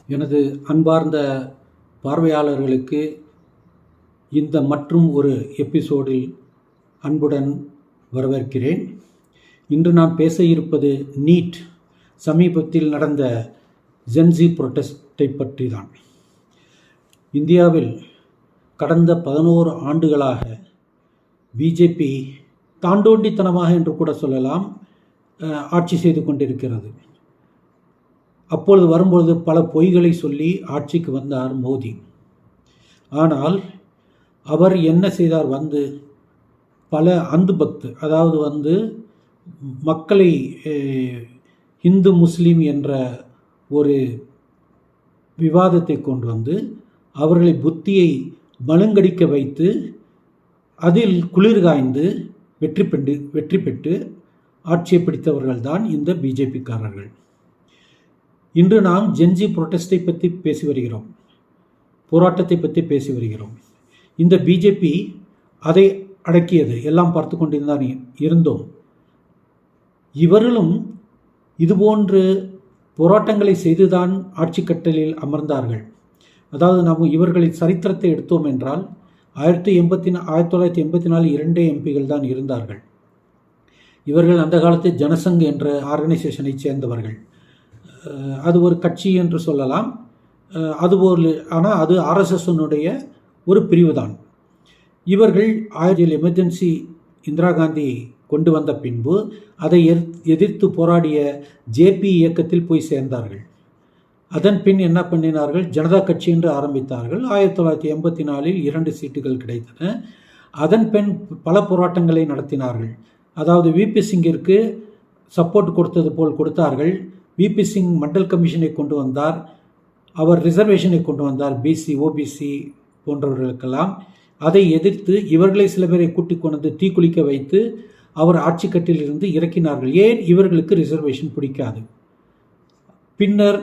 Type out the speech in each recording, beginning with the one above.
எனது அன்பார்ந்த பார்வையாளர்களுக்கு இந்த மற்றும் ஒரு எபிசோடில் அன்புடன் வரவேற்கிறேன். இன்று நான் பேச இருப்பது நீட் சமீபத்தில் நடந்த ஜென்சி புரொட்டஸ்டை பற்றி தான். இந்தியாவில் கடந்த 11 ஆண்டுகளாக பிஜேபி தாண்டோண்டித்தனமாக என்று கூட சொல்லலாம் ஆட்சி செய்து கொண்டிருக்கிறது. அப்பொழுது வரும்பொழுது பல பொய்களை சொல்லி ஆட்சிக்கு வந்தார் மோடி. ஆனால் அவர் என்ன செய்தார்? பல அந்து பக்து, அதாவது மக்களை இந்து முஸ்லீம் என்ற ஒரு விவாதத்தை கொண்டு அவர்களை புத்தியை மழுங்கடிக்க வைத்து அதில் குளிர் காய்ந்து வெற்றி பெற்று ஆட்சியை பிடித்தவர்கள்தான் இந்த பிஜேபிக்காரர்கள். இன்று நாம் ஜென்சி புரொட்டஸ்டை பற்றி பேசி வருகிறோம், போராட்டத்தை பற்றி பேசி வருகிறோம். இந்த பிஜேபி அதை அடக்கியது, எல்லாம் பார்த்து கொண்டிருந்தான் இருந்தோம். இவர்களும் இதுபோன்று போராட்டங்களை செய்துதான் ஆட்சி கட்டலில் அமர்ந்தார்கள். அதாவது நாம் இவர்களின் சரித்திரத்தை எடுத்தோம் என்றால் 1984 2 எம்பிகள் தான் இருந்தார்கள். இவர்கள் அந்த காலத்தில் ஜனசங் என்ற ஆர்கனைசேஷனை சேர்ந்தவர்கள். அது ஒரு கட்சி என்று சொல்லலாம். ஆனால் அது ஆர்எஸ்எஸ்னுடைய ஒரு பிரிவு தான். இவர்கள் எமர்ஜென்சி இந்திரா காந்தி கொண்டு வந்த பின்பு அதை எதிர்த்து போராடிய ஜேபி இயக்கத்தில் போய் சேர்ந்தார்கள். அதன் பின் என்ன பண்ணினார்கள்? ஜனதா கட்சி என்று ஆரம்பித்தார்கள். 1984 2 சீட்டுகள் கிடைத்தன. அதன் பின் பல போராட்டங்களை நடத்தினார்கள். அதாவது விபி சிங்கிற்கு சப்போர்ட் கொடுத்தது போல் கொடுத்தார்கள். விபி சிங் மண்டல் கமிஷனை கொண்டு வந்தார், அவர் ரிசர்வேஷனை கொண்டு வந்தார், பிசி ஓபிசி போன்றவர்களுக்கெல்லாம். அதை எதிர்த்து இவர்களை சில பேரை கூட்டிக் கொண்டு தீக்குளிக்க வைத்து அவர் ஆட்சி கட்டிலிருந்து இறக்கினார்கள். ஏன்? இவர்களுக்கு ரிசர்வேஷன் பிடிக்காது. பின்னர்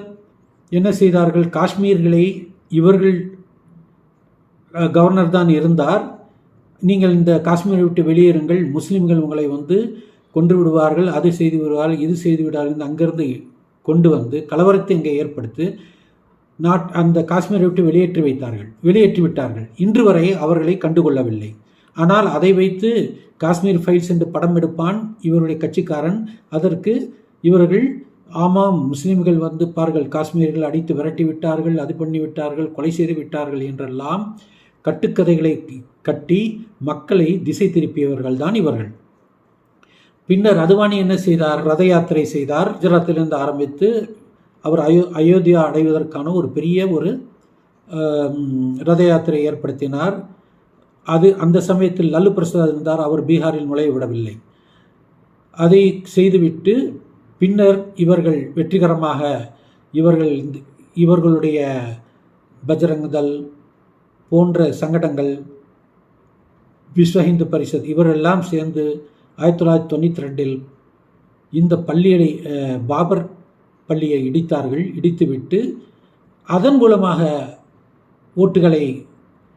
என்ன செய்தார்கள்? காஷ்மீர்களை இவர்கள் கவர்னர் தான் இருந்தார், நீங்கள் இந்த காஷ்மீரை விட்டு வெளியேறுங்கள், முஸ்லீம்கள் உங்களை கொன்று விடுவார்கள், அது செய்து விடுவார்கள், இது செய்து விடுவார்கள், அங்கிருந்து கொண்டு கலவரத்தை இங்கே ஏற்படுத்தி அந்த காஷ்மீரை விட்டு வெளியேற்றி விட்டார்கள். இன்று வரை அவர்களை கண்டுகொள்ளவில்லை. ஆனால் அதை வைத்து காஷ்மீர் ஃபைல்ஸ் என்று படம் எடுப்பான் இவருடைய கட்சிக்காரன். அதற்கு இவர்கள் ஆமாம், முஸ்லீம்கள் பார்கள், காஷ்மீர்கள் அடித்து விரட்டி விட்டார்கள், அது பண்ணி விட்டார்கள், கொலை செய்து விட்டார்கள் என்றெல்லாம் கட்டுக்கதைகளை கட்டி மக்களை திசை திருப்பியவர்கள் தான் இவர்கள். பின்னர் அத்வானி என்ன செய்தார்? ரத யாத்திரை செய்தார். குஜராத்திலிருந்து ஆரம்பித்து அவர் அயோத்தியா அடைவதற்கான ஒரு பெரிய ரத யாத்திரை ஏற்படுத்தினார். அந்த சமயத்தில் லல்லு பிரசாத் இருந்தார், அவர் பீகாரில் நுழைய விடவில்லை. அதை செய்துவிட்டு பின்னர் இவர்கள் வெற்றிகரமாக இவர்களுடைய பஜ்ரங் தள் போன்ற சங்கடங்கள், விஸ்வ இந்து பரிஷத் இவரெல்லாம் சேர்ந்து 1992 இந்த பள்ளியை பாபர் பள்ளியை இடித்தார்கள். இடித்துவிட்டு அதன் மூலமாக ஓட்டுகளை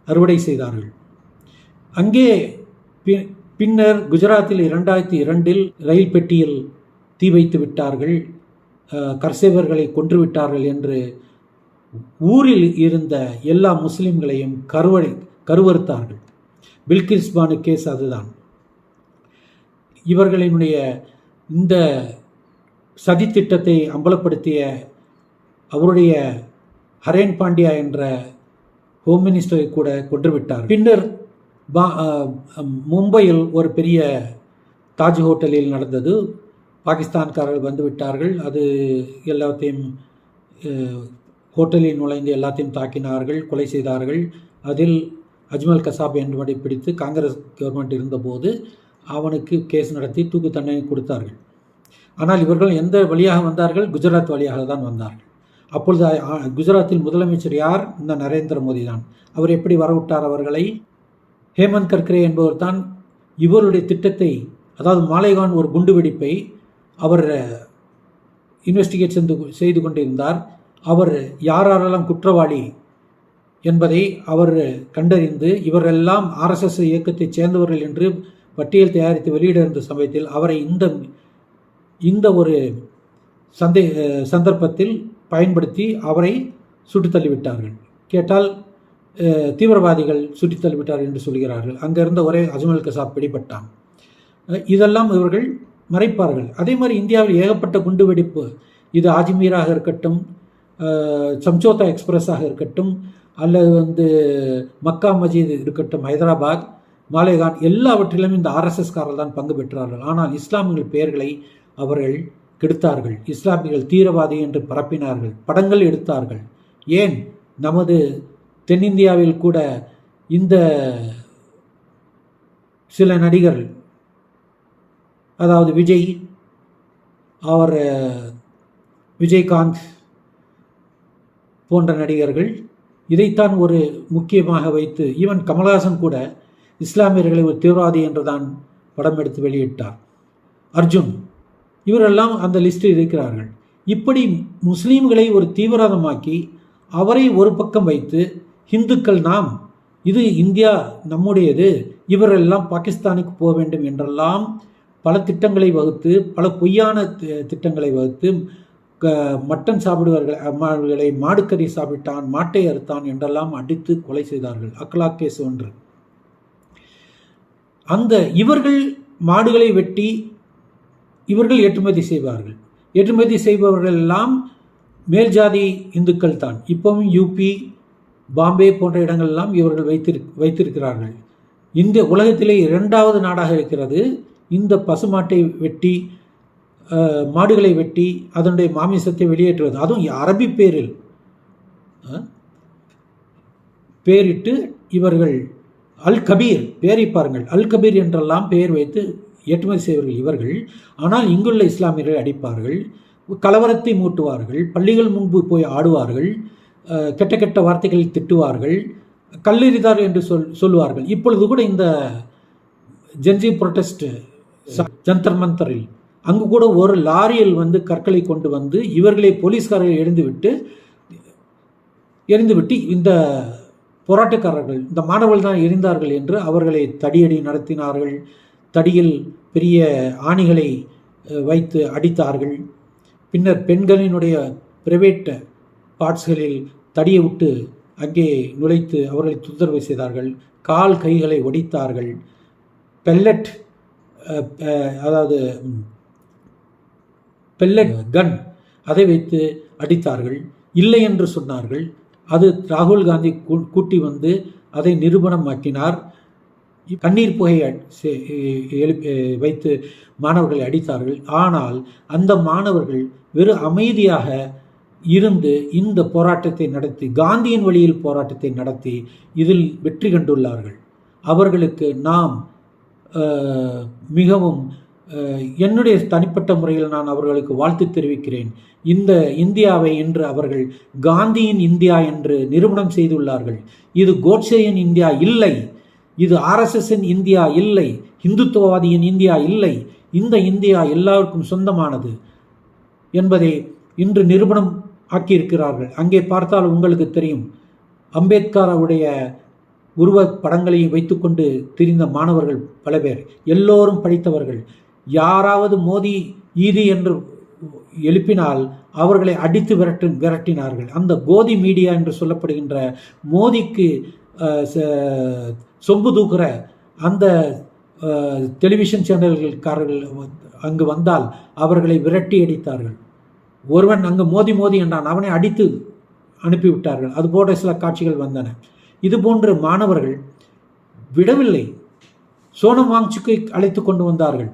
அறுவடை செய்தார்கள். அங்கே பின்னர் குஜராத்தில் 2002 ரயில் பெட்டியில் தீ வைத்து விட்டார்கள், கர்சேவர்களை கொன்று விட்டார்கள் என்று ஊரில் இருந்த எல்லா முஸ்லிம்களையும் கருவறுத்தார்கள். பில்கிஸ் பானு கேஸ் அதுதான். இவர்களினுடைய இந்த சதித்திட்டத்தை அம்பலப்படுத்திய அவருடைய ஹரேன் பாண்டியா என்ற ஹோம் மினிஸ்டரை கூட கொன்றுவிட்டார். பின்னர் மும்பையில் ஒரு பெரிய தாஜ் ஹோட்டலில் நடந்தது. பாகிஸ்தான்காரர்கள் வந்துவிட்டார்கள். அது எல்லாத்தையும் ஹோட்டலில் நுழைந்து எல்லாத்தையும் தாக்கினார்கள், கொலை செய்தார்கள். அதில் அஜ்மல் கசாப் என்பதை பிடித்து காங்கிரஸ் கவர்மெண்ட் இருந்தபோது அவனுக்கு கேஸ் நடத்தி தூக்கு தண்டனை கொடுத்தார்கள். ஆனால் இவர்கள் எந்த வழியாக வந்தார்கள்? குஜராத் வழியாக தான் வந்தார்கள். அப்பொழுது குஜராத்தில் முதலமைச்சர் யார்? இந்த நரேந்திர மோடி தான். அவர் எப்படி வரவிட்டார் அவர்களை? ஹேமந்த் கர்கரே என்பவர் தான் இவருடைய திட்டத்தை, அதாவது மாலேகான் ஒரு குண்டு வெடிப்பை அவர் இன்வெஸ்டிகேஷன் செய்து கொண்டிருந்தார். அவர் யாரெல்லாம் குற்றவாளி என்பதை அவர் கண்டறிந்து இவரெல்லாம் ஆர்எஸ்எஸ் இயக்கத்தைச் சேர்ந்தவர்கள் என்று பட்டியல் தயாரித்து வெளியிட இருந்த சமயத்தில் அவரை இந்த ஒரு சந்தர்ப்பத்தில் பயன்படுத்தி அவரை சுட்டு தள்ளிவிட்டார்கள். கேட்டால் தீவிரவாதிகள் சுட்டி தள்ளிவிட்டார் என்று சொல்கிறார்கள். அங்கே இருந்த ஒரே அஜ்மல் கசாப் பிடிபட்டான். இதெல்லாம் இவர்கள் மறைப்பார்கள். அதே மாதிரி இந்தியாவில் ஏகப்பட்ட குண்டுவெடிப்பு, இது அஜ்மீராக இருக்கட்டும், சம்ஜோதா எக்ஸ்பிரஸாக இருக்கட்டும், அல்லது மக்கா மஜீத் இருக்கட்டும், ஹைதராபாத், மாலேகான், எல்லாவற்றிலும் இந்த ஆர்எஸ்எஸ்காரர்கள் தான் பங்கு பெற்றார்கள். ஆனால் இஸ்லாமியர்கள் பெயர்களை அவர்கள் கெடுத்தார்கள். இஸ்லாமியர்கள் தீவிரவாதி என்று பரப்பினார்கள், படங்கள் எடுத்தார்கள். ஏன் நமது தென்னிந்தியாவில் கூட இந்த சில நடிகர்கள், அதாவது விஜயகாந்த் போன்ற நடிகர்கள் இதைத்தான் ஒரு முக்கியமாக வைத்து, ஈவன் கமல்ஹாசன் கூட இஸ்லாமியர்களை ஒரு தீவிரவாதி என்று தான் படம் எடுத்து வெளியிட்டார். அர்ஜுன், இவரெல்லாம் அந்த லிஸ்டில் இருக்கிறார்கள். இப்படி முஸ்லீம்களை ஒரு தீவிரவாதமாக்கி அவரை ஒரு பக்கம் வைத்து, இந்துக்கள் நாம், இது இந்தியா நம்முடையது, இவரெல்லாம் பாகிஸ்தானுக்கு போக வேண்டும் என்றெல்லாம் பல திட்டங்களை வகுத்து, பல பொய்யான திட்டங்களை வகுத்து, மட்டன் சாப்பிடுவர்களை மாடுக்கறி சாப்பிட்டான், மாட்டை அறுத்தான் என்றெல்லாம் அடித்து கொலை செய்தார்கள். அக்லாக் கேஸ் ஒன்று. அந்த இவர்கள் மாடுகளை வெட்டி இவர்கள் ஏற்றுமதி செய்வார்கள். ஏற்றுமதி செய்பவர்கள் எல்லாம் மேல் ஜாதி இந்துக்கள் தான். இப்பவும் யூபி, பாம்பே போன்ற இடங்களெல்லாம் இவர்கள் வைத்திருக்கிறார்கள். இந்த உலகத்திலே 2வது நாடாக இருக்கிறது இந்த பசுமாட்டை வெட்டி, மாடுகளை வெட்டி அதனுடைய மாமிசத்தை வெளியேற்றுவது. அதுவும் அரபி பேரிட்டு இவர்கள் அல் கபீர் பேரை பாருங்கள், அல் கபீர் என்றெல்லாம் பெயர் வைத்து ஏற்றுமதி செய்வார்கள் இவர்கள். ஆனால் இங்குள்ள இஸ்லாமியர்களை அடிப்பார்கள், கலவரத்தை மூட்டுவார்கள், பள்ளிகள் முன்பு போய் ஆடுவார்கள், கெட்ட கெட்ட வார்த்தைகளில் திட்டுவார்கள், கல்லெறிதார் என்று சொல்லுவார்கள். இப்பொழுது கூட இந்த ஜென்சி புரொட்டஸ்ட் ஜந்தர் மந்தரில் அங்கு கூட ஒரு லாரியில் கற்களை கொண்டு வந்து இவர்களை போலீஸ்காரர்கள் எரிந்துவிட்டு இந்த போராட்டக்காரர்கள், இந்த மாணவர்கள் தான் எரிந்தார்கள் என்று அவர்களை தடியடி நடத்தினார்கள். தடியில் பெரிய ஆணிகளை வைத்து அடித்தார்கள். பின்னர் பெண்களினுடைய பிரைவேட் பார்ட்ஸ்களில் தடியை விட்டு அங்கே நுழைத்து அவர்களை தொந்தரவு செய்தார்கள். கால் கைகளை ஒடித்தார்கள். பெல்லட், அதாவது பெல்லட் கன், அதை வைத்து அடித்தார்கள். இல்லை என்று சொன்னார்கள். அது ராகுல் காந்தி கூட்டி வந்து அதை நிரூபணமாக்கினார். கண்ணீர் புகையை வைத்து மாணவர்களை அடித்தார்கள். ஆனால் அந்த மாணவர்கள் வெறும் அமைதியாக இருந்து இந்த போராட்டத்தை நடத்தி, காந்தியின் வழியில் போராட்டத்தை நடத்தி இதில் வெற்றி கண்டுள்ளார்கள். அவர்களுக்கு நாம் மிகவும் என்னுடைய தனிப்பட்ட முறையில் நான் அவர்களுக்கு வாழ்த்து தெரிவிக்கிறேன். இந்த இந்தியாவை இன்று அவர்கள் காந்தியின் இந்தியா என்று நிரூபணம் செய்துள்ளார்கள். இது கோட்சேயின் இந்தியா இல்லை, இது ஆர்எஸ்எஸ்ஸின் இந்தியா இல்லை, இந்துத்துவவாதியின் இந்தியா இல்லை. இந்த இந்தியா எல்லாருக்கும் சொந்தமானது என்பதை இன்று நிரூபணம் ஆக்கியிருக்கிறார்கள். அங்கே பார்த்தால் உங்களுக்கு தெரியும், அம்பேத்கருடைய உருவ படங்களையும் வைத்துக்கொண்டு திரிந்த மாணவர்கள் பல பேர், எல்லோரும் படித்தவர்கள். யாராவது மோதி ஈதி என்று எழுப்பினால் அவர்களை அடித்து விரட்டினார்கள். அந்த கோதி மீடியா என்று சொல்லப்படுகின்ற மோதிக்கு சொம்பு தூக்குற அந்த டெலிவிஷன் சேனல்காரர்கள் அங்கு வந்தால் அவர்களை விரட்டி அடித்தார்கள். ஒருவன் அங்கு மோதி என்றான், அவனை அடித்து அனுப்பிவிட்டார்கள். அதுபோன்ற சில காட்சிகள் வந்தன. இதுபோன்று மாணவர்கள் விடவில்லை. சோனம் வாங்சுக்கை அழைத்து கொண்டு வந்தார்கள்.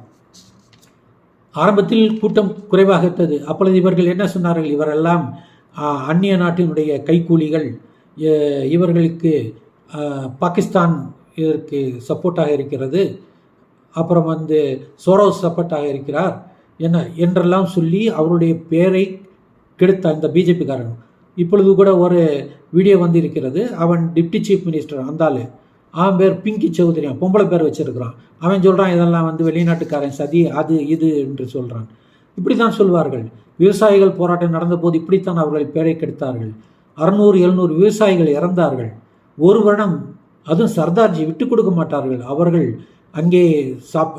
ஆரம்பத்தில் கூட்டம் குறைவாக இருந்தது. அப்பொழுது இவர்கள் என்ன சொன்னார்கள், இவரெல்லாம் அந்நிய நாட்டினுடைய கைக்கூலிகள், இவர்களுக்கு பாகிஸ்தான் இதற்கு சப்போர்ட்டாக இருக்கிறது, அப்புறம் சோரோஸ் சப்போர்ட்டாக இருக்கிறார் என்றெல்லாம் சொல்லி அவருடைய பேரை கெடுத்த அந்த பிஜேபிக்காரன். இப்பொழுது கூட ஒரு வீடியோ வந்திருக்கிறது. அவன் டிப்டி சீஃப் மினிஸ்டர், அந்தாள், அவன் பேர் பிங்கி சௌதரியான், பொம்பளை பேர் வச்சிருக்கிறான். அவன் சொல்கிறான் இதெல்லாம் வெளிநாட்டுக்காரன் சதி அது இது என்று சொல்கிறான். இப்படி தான் சொல்வார்கள். விவசாயிகள் போராட்டம் நடந்தபோது இப்படித்தான் அவர்கள் பேரை கெடுத்தார்கள். 600-700 விவசாயிகள் இறந்தார்கள். ஒரு வருடம். அதுவும் சர்தார்ஜி விட்டு கொடுக்க மாட்டார்கள். அவர்கள் அங்கே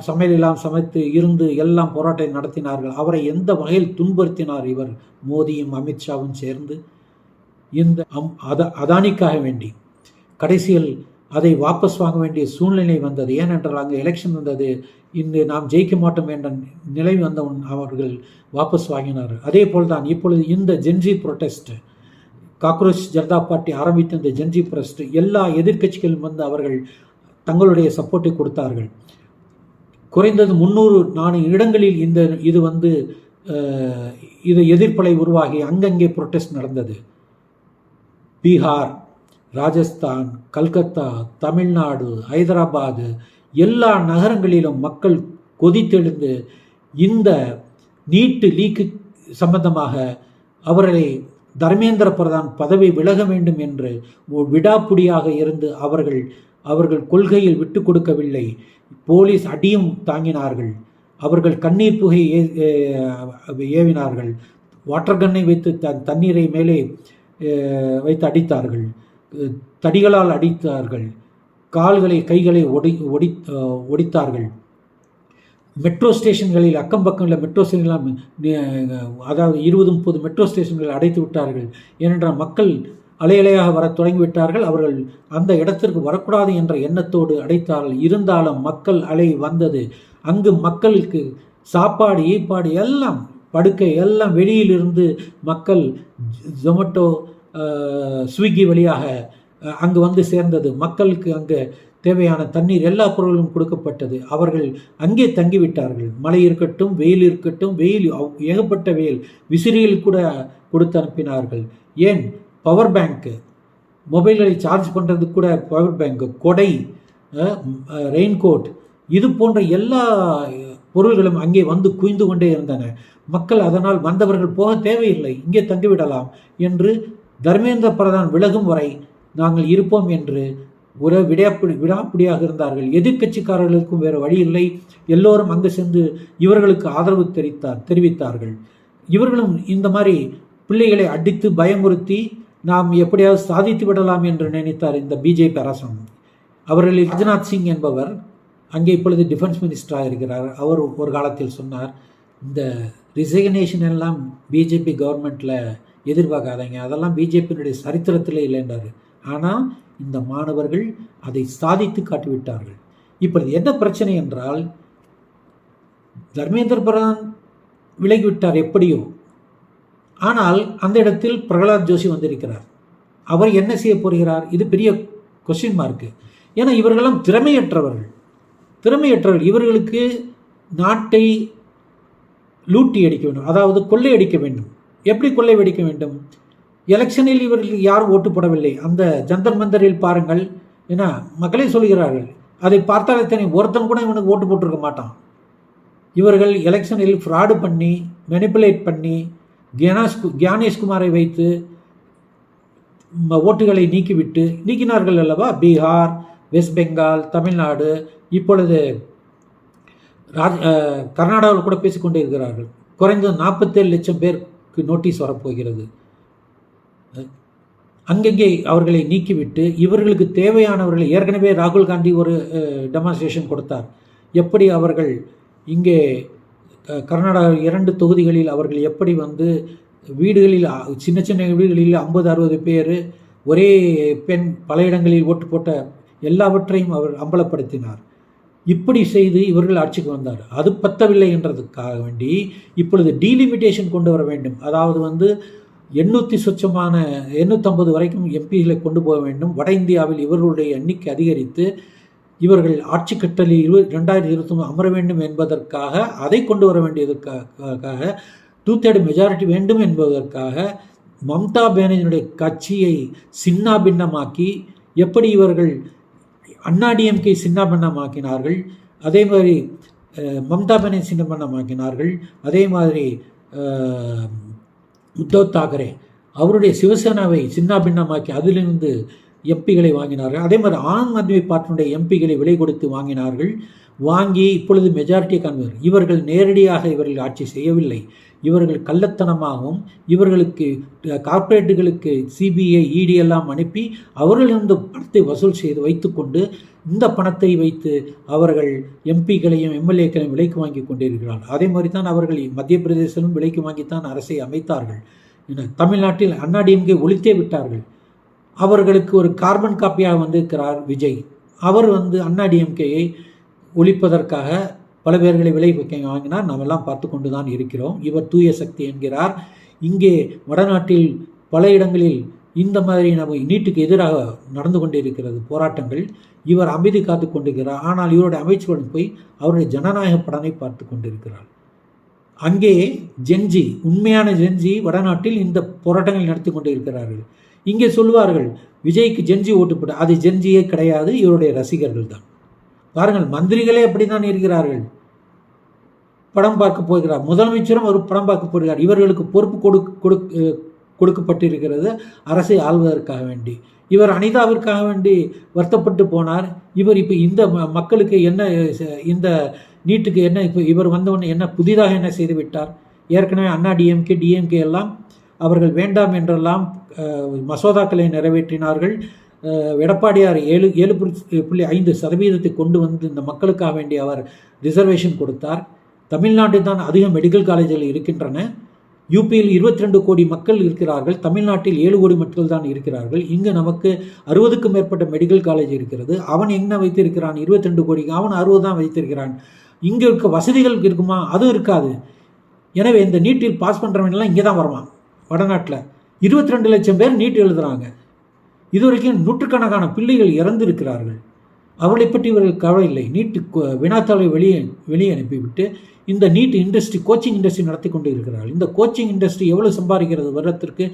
சமையலெல்லாம் சமைத்து இருந்து எல்லாம் போராட்டம் நடத்தினார்கள். அவரை எந்த வகையில் துன்புறுத்தினார் இவர், மோடியும் அமித்ஷாவும் சேர்ந்து. இந்த அதானிக்காக வேண்டி கடைசியில் அதை வாபஸ் வாங்க வேண்டிய சூழ்நிலை வந்தது. ஏனென்றால் அங்கே எலெக்ஷன் வந்தது, இன்று நாம் ஜெயிக்க மாட்டோம் என்ற நிலை வந்தவன் அவர்கள் வாபஸ் வாங்கினார். அதே போல்தான் இப்பொழுது இந்த Gen Z protest, cockroach Janata party ஆரம்பித்த இந்த ஜென்ஜி ப்ரொட்டஸ்ட் எல்லா எதிர்க்கட்சிகளும் வந்து அவர்கள் தங்களுடைய சப்போர்ட்டை கொடுத்தார்கள். குறைந்தது 300-400 இடங்களில் இது வந்து இது எதிர்ப்பலை உருவாகி அங்கங்கே ப்ரொட்டஸ்ட் நடந்தது. பீகார், ராஜஸ்தான், கல்கத்தா, தமிழ்நாடு, ஹைதராபாது எல்லா நகரங்களிலும் மக்கள் கொதித்தெழுந்து இந்த நீட்டு லீக்கு சம்பந்தமாக அவர்களை தர்மேந்திர பிரதான் பதவி விலக வேண்டும் என்று விடாப்புடியாக இருந்து அவர்கள் கொள்கையில் விட்டு கொடுக்கவில்லை. போலீஸ் அடியும் தாங்கினார்கள். அவர்கள் கண்ணீர் புகை ஏவினார்கள். வாட்டர் கன்னை வைத்து தண்ணீரை மேலே வைத்து அடித்தார்கள். தடிகளால் அடித்தார்கள். கால்களை கைகளை ஒடித்தார்கள். மெட்ரோ ஸ்டேஷன்களில் அக்கம் பக்கங்களில் மெட்ரோ ஸ்டேஷன்லாம் அதாவது 20-30 மெட்ரோ ஸ்டேஷன்களில் அடைத்து விட்டார்கள். ஏனென்றால் மக்கள் அலையலையாக வர தொடங்கிவிட்டார்கள். அவர்கள் அந்த இடத்திற்கு வரக்கூடாது என்ற எண்ணத்தோடு அடைத்தார்கள். இருந்தாலும் மக்கள் அலை வந்தது. அங்கு மக்களுக்கு சாப்பாடு ஈப்பாடு எல்லாம் படுக்கை எல்லாம் வெளியிலிருந்து மக்கள் ஜொமேட்டோ ஸ்விக்கி வழியாக அங்கு வந்து சேர்ந்தது. மக்களுக்கு அங்கே தேவையான தண்ணீர் எல்லா பொருளும் கொடுக்கப்பட்டது. அவர்கள் அங்கே தங்கிவிட்டார்கள். மழை இருக்கட்டும், வெயில் இருக்கட்டும், வெயில் ஏகப்பட்ட வெயில், விசிறியில் கூட கொடுத்து அனுப்பினார்கள். ஏன் பவர் பேங்க்கு, மொபைல்களை சார்ஜ் பண்ணுறதுக்கு கூட பவர் பேங்க்கு, கொடை, ரெயின்கோட், இது போன்ற எல்லா பொருள்களும் அங்கே வந்து குவிந்து கொண்டே இருந்தன. மக்கள் அதனால் வந்தவர்கள் போக தேவையில்லை, இங்கே தங்கிவிடலாம் என்று தர்மேந்திர பிரதான் விலகும் வரை நாங்கள் இருப்போம் என்று ஒரு விடாப்பிடியாக இருந்தார்கள். எதிர்க்கட்சிக்காரர்களுக்கும் வேறு வழி இல்லை. எல்லோரும் அங்கு சென்று இவர்களுக்கு ஆதரவு தெரிவித்தார்கள். இவர்களும் இந்த மாதிரி பிள்ளைகளை அடித்து பயமுறுத்தி நாம் எப்படியாவது சாதித்து விடலாம் என்று நினைத்தார் இந்த பிஜேபி அரசாங்கம். அவர்களில் ராஜ்நாத் சிங் என்பவர் அங்கே இப்பொழுது டிஃபென்ஸ் மினிஸ்டராக இருக்கிறார். அவர் ஒரு காலத்தில் சொன்னார், இந்த ரிசைக்னேஷன் எல்லாம் பிஜேபி கவர்மெண்ட்டில் எதிர்பார்க்காதீங்க, அதெல்லாம் பிஜேபியினுடைய சரித்திரத்தில் இல்லைன்றார். ஆனால் இந்த மாணவர்கள் அதை சாதித்து காட்டிவிட்டார்கள். இப்பொழுது என்ன பிரச்சனை என்றால், தர்மேந்திர பிரதான் விலகிவிட்டார் எப்படியோ, ஆனால் அந்த இடத்தில் பிரகலாத் ஜோஷி வந்திருக்கிறார். அவர் என்ன செய்ய போகிறார்? இது பெரிய கொஸ்டின் மார்க்கு. ஏன்னா இவர்களெல்லாம் திறமையற்றவர்கள். இவர்களுக்கு நாட்டை லூட்டி அடிக்க வேண்டும், அதாவது கொள்ளையடிக்க வேண்டும். எப்படி கொள்ளையடிக்க வேண்டும்? எலெக்ஷனில் இவர்கள் யாரும் ஓட்டு போடவில்லை. அந்த ஜந்தர் மந்தரில் பாருங்கள், ஏன்னா மக்களே சொல்கிறார்கள், அதை பார்த்தாலே தெரியும், ஒருத்தன் கூட இவனுக்கு ஓட்டு போட்டிருக்க மாட்டான். இவர்கள் எலெக்ஷனில் ஃப்ராடு பண்ணி, மெனிப்புலேட் பண்ணி, கியானேஷ்குமாரை வைத்து ஓட்டுகளை நீக்கினார்கள் அல்லவா? பீகார், வெஸ்ட் பெங்கால், தமிழ்நாடு, இப்பொழுது கர்நாடகாவில் கூட பேசிக்கொண்டே இருக்கிறார்கள். குறைந்தது 47 லட்சம் பேருக்கு நோட்டீஸ் வரப்போகிறது. அங்கங்கே அவர்களை நீக்கிவிட்டு இவர்களுக்கு தேவையானவர்களை, ஏற்கனவே ராகுல் காந்தி ஒரு டெமான்ஸ்ட்ரேஷன் கொடுத்தார். எப்படி அவர்கள் இங்கே கர்நாடகா 2 தொகுதிகளில் அவர்கள் எப்படி வந்து வீடுகளில், சின்ன சின்ன வீடுகளில் 50-60 பேர், ஒரே பெண் பல இடங்களில் ஓட்டு போட்ட எல்லாவற்றையும் அவர் அம்பலப்படுத்தினார். இப்படி செய்து இவர்கள் ஆட்சிக்கு வந்தார். அது பத்தவில்லை என்றதுக்காக வேண்டி இப்பொழுது டீலிமிட்டேஷன் கொண்டு வர வேண்டும். அதாவது வந்து 850 வரைக்கும் எம்பிகளை கொண்டு போக வேண்டும். வட இந்தியாவில் இவர்களுடைய எண்ணிக்கை அதிகரித்து இவர்கள் ஆட்சி கட்டளில் 2023 அமர வேண்டும் என்பதற்காக, அதை கொண்டு வர வேண்டியதற்காக 2/3 மெஜாரிட்டி வேண்டும் என்பதற்காக மம்தா பானர்ஜியினுடைய கட்சியை சின்னா பின்னமாக்கி, எப்படி இவர்கள் அண்ணாடிஎம்கே சின்ன பின்னமாக்கினார்கள், அதே மாதிரி மம்தா பானர்ஜி சின்ன பின்னமாக்கினார்கள். அதே மாதிரி உத்தவ் தாக்கரே அவருடைய சிவசேனாவை சின்ன பின்னமாக்கி அதிலிருந்து எம்பிகளை வாங்கினார்கள். அதே மாதிரி ஆம் ஆத்மி பார்ட்டியுடைய எம்பிகளை விலை கொடுத்து வாங்கி இப்பொழுது மெஜாரிட்டி காண்பர். இவர்கள் நேரடியாக இவர்கள் ஆட்சி செய்யவில்லை. இவர்கள் கள்ளத்தனமாகவும் இவர்களுக்கு கார்ப்பரேட்டுகளுக்கு சிபிஐ இடி எல்லாம் அனுப்பி அவர்களிருந்து பணத்தை வசூல் செய்து வைத்துக்கொண்டு இந்த பணத்தை வைத்து அவர்கள் எம்பிக்களையும் எம்எல்ஏக்களையும் விலைக்கு வாங்கி கொண்டிருக்கிறார்கள். அதே மாதிரி தான் அவர்கள் மத்திய பிரதேசத்திலும் விலைக்கு வாங்கித்தான் அரசை அமைத்தார்கள். தமிழ்நாட்டில் அண்ணாடிஎம்கே ஒழித்தே விட்டார்கள். அவர்களுக்கு ஒரு கார்பன் காப்பியாக வந்திருக்கிறார் விஜய். அவர் அண்ணாடிஎம்கேயை ஒழிப்பதற்காக பல பேர்களை விலை வாங்கினார். நாம் எல்லாம் பார்த்து கொண்டு தான் இருக்கிறோம். இவர் தூய சக்தி என்கிறார். இங்கே வடநாட்டில் பல இடங்களில் இந்த மாதிரி நம்ம நீட்டுக்கு எதிராக நடந்து கொண்டிருக்கிறது போராட்டங்கள். இவர் அமைதி காத்து கொண்டிருக்கிறார். ஆனால் இவருடைய அமைச்சர்களுடன் போய் அவருடைய ஜனநாயக படனை பார்த்து கொண்டிருக்கிறார். அங்கே ஜென்ஜி, உண்மையான ஜென்ஜி வடநாட்டில் இந்த போராட்டங்கள் நடத்தி கொண்டிருக்கிறார்கள். இங்கே சொல்வார்கள் விஜய்க்கு ஜென்ஜி ஓட்டு போட்டு, அது ஜென்ஜியே கிடையாது, இவருடைய ரசிகர்கள் தான். பாருங்கள், மந்திரிகளே அப்படி தான் இருக்கிறார்கள். படம் பார்க்க போகிறார், முதலமைச்சரும் ஒரு படம் பார்க்க போகிறார். இவர்களுக்கு பொறுப்பு கொடுக்கப்பட்டிருக்கிறது அரசை ஆள்வதற்காக வேண்டி. இவர் அனிதாவிற்காக வேண்டி வருத்தப்பட்டு போனார். இவர் இப்போ இந்த மக்களுக்கு என்ன, இந்த நீட்டுக்கு என்ன, இப்போ இவர் வந்தவொடனே என்ன புதிதாக என்ன செய்து விட்டார்? ஏற்கனவே அண்ணா டிஎம்கே எல்லாம் அவர்கள் வேண்டாம் என்றெல்லாம் மசோதாக்களை நிறைவேற்றினார்கள். எடப்பாடியார் 7.5% கொண்டு வந்து இந்த மக்களுக்காக வேண்டி அவர் ரிசர்வேஷன் கொடுத்தார். தமிழ்நாட்டில் தான் அதிக மெடிக்கல் காலேஜ்கள் இருக்கின்றன. யூபியில் 22 கோடி மக்கள் இருக்கிறார்கள். தமிழ்நாட்டில் 7 கோடி மக்கள் தான் இருக்கிறார்கள். இங்கு நமக்கு 60க்கும் மேற்பட்ட மெடிக்கல் காலேஜ் இருக்கிறது. அவன் என்ன வைத்திருக்கிறான்? 22 கோடிக்கு அவன் 60 தான் வைத்திருக்கிறான். இங்கே இருக்க வசதிகள் இருக்குமா? அதுவும் இருக்காது. எனவே இந்த நீட்டில் பாஸ் பண்ணுறவங்கலாம் இங்கே தான் வருவான். வடநாட்டில் 22 லட்சம் பேர் நீட் எழுதுகிறாங்க. இதுவரைக்கும் நூற்றுக்கணக்கான பிள்ளைகள் இறந்திருக்கிறார்கள். அவர்களை பற்றி இவர்கள் கவலை இல்லை. நீட்டு வினாத்தாளை வெளியே அனுப்பிவிட்டு இந்த நீட் இண்டஸ்ட்ரி, கோச்சிங் இண்டஸ்ட்ரி நடத்தி கொண்டு இருக்கிறார்கள். இந்த கோச்சிங் இண்டஸ்ட்ரி எவ்வளோ சம்பாதிக்கிறது? வருடத்திற்கு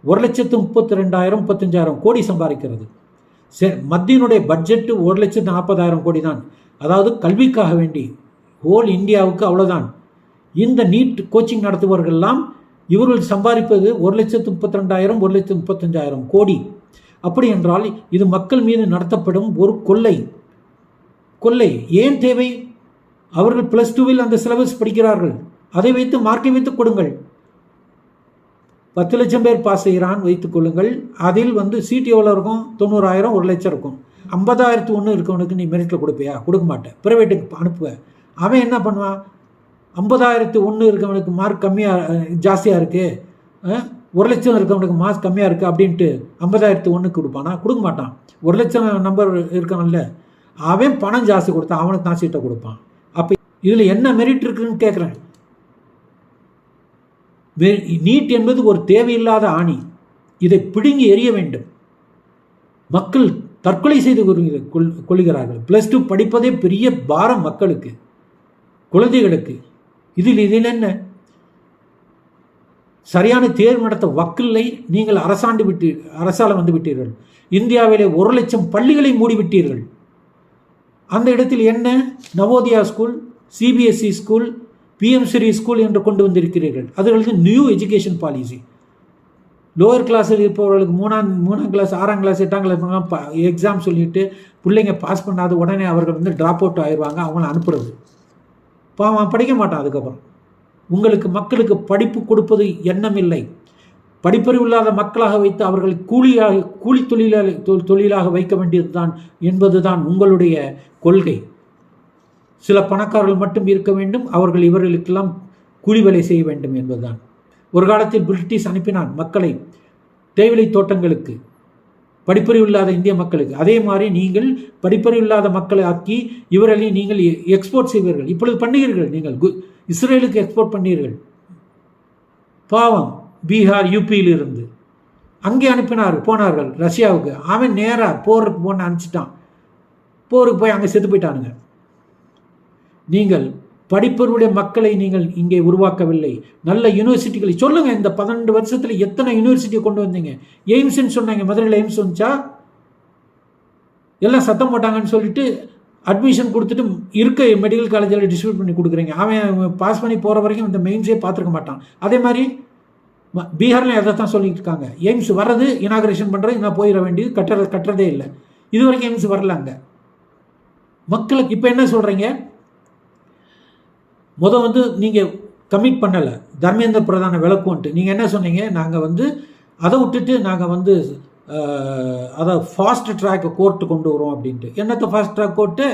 1,32,000 35,000 கோடி சம்பாதிக்கிறது. மத்தியினுடைய பட்ஜெட்டு 1,40,000 கோடி தான். அதாவது கல்விக்காக வேண்டி ஹோல் இந்தியாவுக்கு அவ்வளோதான். இந்த நீட் கோச்சிங் நடத்துபவர்கள்லாம் இவர்கள் சம்பாதிப்பது 1,32,000 1,35,000 கோடி. அப்படி என்றால் இது மக்கள் மீது நடத்தப்படும் ஒரு கொள்ளை. ஏன் தேவை? அவர்கள் +2வில் அந்த சிலபஸ் படிக்கிறார்கள். அதை வைத்து மார்க்கை வைத்து கொடுங்கள். 10 லட்சம் பேர் பாஸ் செய்கிறான் வைத்துக் கொள்ளுங்கள். அதில் சீட் எவ்வளோ இருக்கும்? 90,000 1 லட்சம் இருக்கும். 50,001 இருக்கவனுக்கு நீ மெரிட்டில் கொடுப்பியா? கொடுக்க மாட்டேன். ப்ரைவேட்டுக்கு அனுப்புவேன். அவன் என்ன பண்ணுவான்? 50,001 இருக்கவனுக்கு மார்க் ஜாஸ்தியாக இருக்குது, 1 லட்சம் இருக்கவனுக்கு மார்க் கம்மியாக இருக்குது அப்படின்ட்டு 50,001 கொடுப்பானா? கொடுக்க மாட்டான். 1 லட்சம் நம்பர் இருக்கான்ல, அவன் பணம் ஜாஸ்தி கொடுத்தான், அவனுக்கு தான் சீட்டை கொடுப்பான். அப்போ இதில் என்ன மெரிட் இருக்குன்னு கேட்குறேன். நீட் என்பது ஒரு தேவையில்லாத ஆணி. இதை பிடுங்கி எறிய வேண்டும். மக்கள் தற்கொலை செய்து கொள்கிறார்கள். +2 படிப்பதே பெரிய பாரம் மக்களுக்கு, குழந்தைகளுக்கு. இதில் என்ன? சரியான தேர்வு நடத்த வக்கில்லை. நீங்கள் அரசால விட்டீர்கள். இந்தியாவிலே 1 லட்சம் பள்ளிகளை மூடிவிட்டீர்கள். அந்த இடத்தில் என்ன? Navodaya school, CBSE school, PM SHRI school என்று கொண்டு வந்திருக்கிறீர்கள். அதுகளுக்கு நியூ எஜுகேஷன் பாலிசி. லோவர் கிளாஸில் இருப்பவர்களுக்கு 3ஆம் கிளாஸ் 6ஆம் கிளாஸ் 8ஆம் கிளாஸ் எக்ஸாம் சொல்லிட்டு பிள்ளைங்க பாஸ் பண்ணாத உடனே அவர்கள் ட்ராப் அவுட் ஆயிடுவாங்க. அவங்கள அனுப்புறது. அவன் படிக்க மாட்டான். அதுக்கப்புறம் உங்களுக்கு மக்களுக்கு படிப்பு கொடுப்பது எண்ணம் இல்லை. படிப்பறிவு இல்லாத மக்களாக வைத்து அவர்கள் கூலி தொழிலாக வைக்க வேண்டியது தான் என்பதுதான் உங்களுடைய கொள்கை. சில பணக்காரர்கள் மட்டும் இருக்க வேண்டும், அவர்கள் இவர்களுக்கெல்லாம் கூலி வேலை செய்ய வேண்டும் என்பதுதான். ஒரு காலத்தில் பிரிட்டிஷ் அனுப்பினான் மக்களை தேயிலை தோட்டங்களுக்கு, படிப்பறிவு இல்லாத இந்திய மக்களுக்கு. அதே மாதிரி நீங்கள் படிப்பறிவு இல்லாத மக்களை ஆக்கி இவர்களை நீங்கள் எக்ஸ்போர்ட் செய்வீர்கள். இப்பொழுது பண்ணுகிறீர்கள். நீங்கள் இஸ்ரேலுக்கு எக்ஸ்போர்ட் பண்ணீர்கள். பாவம், பீகார் யூபியில் இருந்து அங்கே போனார்கள் ரஷ்யாவுக்கு. அவன் நேராக போருக்கு அனுப்பிச்சிட்டான். போருக்கு போய் அங்கே செத்து போயிட்டானுங்க. நீங்கள் படிப்பவருடைய மக்களை நீங்கள் இங்கே உருவாக்கவில்லை. நல்ல யூனிவர்சிட்டிகளை சொல்லுங்கள். இந்த 12 வருஷத்தில் எத்தனை யூனிவர்சிட்டியை கொண்டு வந்தீங்க? எய்ம்ஸ்ன்னு சொன்னாங்க. மதுரையில் எய்ம்ஸ் வந்துச்சா? எல்லாம் சத்தம் போட்டாங்கன்னு சொல்லிட்டு அட்மிஷன் கொடுத்துட்டு இருக்க மெடிக்கல் காலேஜில் டிஸ்ட்ரிபியூட் பண்ணி கொடுக்குறீங்க. அவன் பாஸ் பண்ணி போகிற வரைக்கும் இந்த மெயின்ஸே பார்த்துருக்க மாட்டான். அதே மாதிரி பீகாரில் எதை தான் சொல்லிட்டு இருக்காங்க. எய்ம்ஸ் வர்றது, இனாகரேஷன் பண்ணுறது, நான் போயிட வேண்டியது, கட்டுறதே இல்லை. இது வரைக்கும் எய்ம்ஸ் வரல அங்கே. மக்களுக்கு இப்போ என்ன சொல்கிறீங்க? நீங்கள் கமிட் பண்ணலை. தர்மேந்திர பிரதான விளக்குன்ட்டு நீங்கள் என்ன சொன்னீங்க? நாங்கள் அதை விட்டுட்டு நாங்கள் அதை ஃபாஸ்ட் ட்ராக் கோர்ட்டு கொண்டு வரோம் அப்படின்ட்டு. என்னத்தை ஃபாஸ்ட் ட்ராக் கோர்ட்டு?